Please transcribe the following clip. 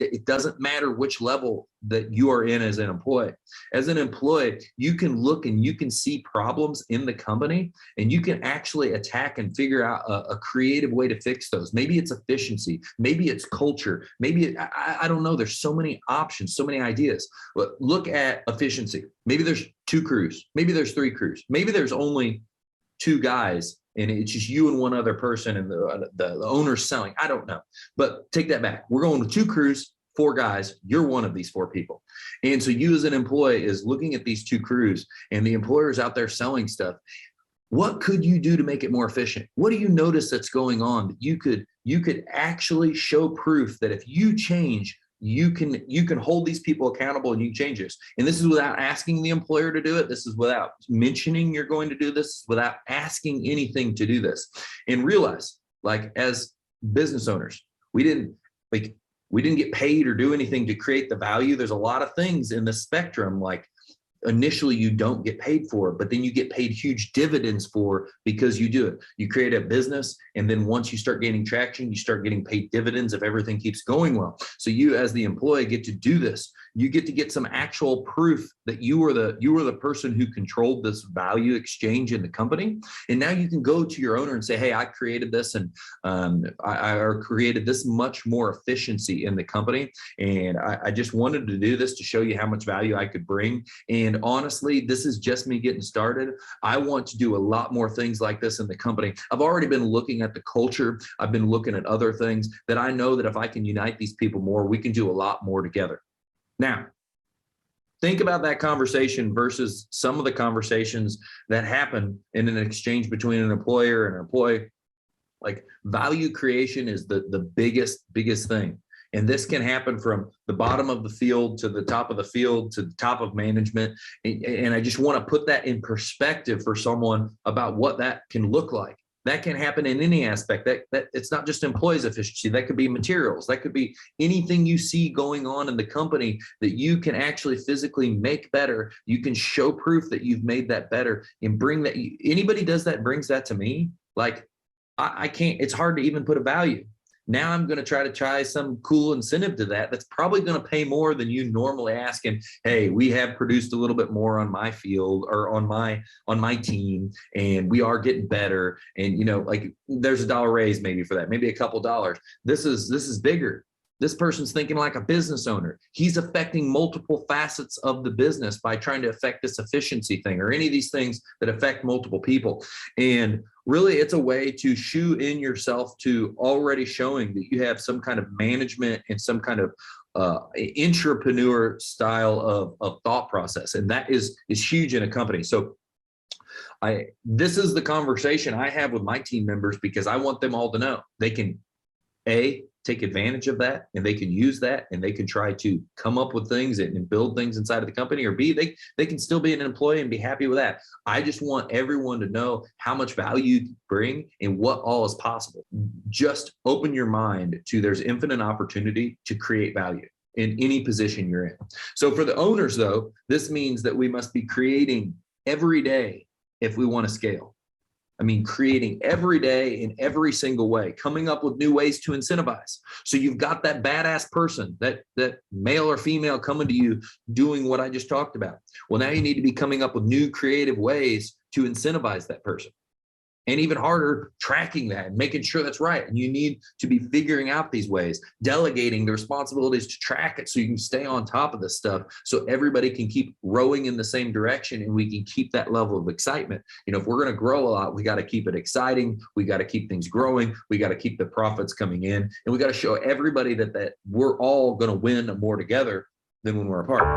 it doesn't matter which level that you are in as an employee. As an employee, you can look and you can see problems in the company, and you can actually attack and figure out a creative way to fix those. Maybe it's efficiency, maybe it's culture, maybe I don't know. There's so many options, so many ideas. But look at efficiency. Maybe there's 2 crews, maybe there's 3 crews, maybe there's only 2 guys and it's just you and one other person and the owner's selling. I don't know. But take that back. We're going with 2 crews, 4 guys. You're one of these 4 people. And so you as an employee is looking at these 2 crews and the employer's out there selling stuff. What could you do to make it more efficient? What do you notice that's going on that you could actually show proof that if you change, you can hold these people accountable and you can change this. And this is without asking the employer to do it. This is without mentioning you're going to do this, without asking anything to do this. And realize, like, as business owners, we didn't get paid or do anything to create the value. There's a lot of things in the spectrum, like initially you don't get paid for, but then you get paid huge dividends for because you do it. You create a business, and then once you start gaining traction, you start getting paid dividends if everything keeps going well. So you as the employee get to do this. You get to get some actual proof that you were the person who controlled this value exchange in the company. And now you can go to your owner and say, hey, I created this, and I created this much more efficiency in the company. And I just wanted to do this to show you how much value I could bring. And honestly, this is just me getting started. I want to do a lot more things like this in the company. I've already been looking at the culture. I've been looking at other things that I know that if I can unite these people more, we can do a lot more together. Now, think about that conversation versus some of the conversations that happen in an exchange between an employer and an employee. Like, value creation is the biggest thing. And this can happen from the bottom of the field to the top of the field to the top of management. And I just want to put that in perspective for someone about what that can look like. That can happen in any aspect. That it's not just employees efficiency. That could be materials. That could be anything you see going on in the company that you can actually physically make better. You can show proof that you've made that better and bring that. Anybody does that and brings that to me, like, I can't, it's hard to even put a value. Now I'm going to try some cool incentive to that. That's probably going to pay more than you normally ask. And hey, we have produced a little bit more on my field or on my team, and we are getting better. And like, there's $1 raise maybe for that, maybe a couple dollars. This is bigger. This person's thinking like a business owner. He's affecting multiple facets of the business by trying to affect this efficiency thing or any of these things that affect multiple people. And really, it's a way to shoe in yourself to already showing that you have some kind of management and some kind of entrepreneur style of thought process. And that is huge in a company. So this is the conversation I have with my team members, because I want them all to know they can take advantage of that, and they can use that, and they can try to come up with things and build things inside of the company, or B, they can still be an employee and be happy with that. I just want everyone to know how much value you bring and what all is possible. Just open your mind to there's infinite opportunity to create value in any position you're in. So for the owners, though, this means that we must be creating every day if we want to scale. I mean, creating every day in every single way, coming up with new ways to incentivize. So you've got that badass person, that male or female coming to you doing what I just talked about. Well, now you need to be coming up with new creative ways to incentivize that person. And even harder, tracking that and making sure that's right. And you need to be figuring out these ways, delegating the responsibilities to track it so you can stay on top of this stuff, so everybody can keep rowing in the same direction and we can keep that level of excitement. If we're going to grow a lot, we got to keep it exciting. We got to keep things growing. We got to keep the profits coming in. And we got to show everybody that we're all going to win more together than when we're apart.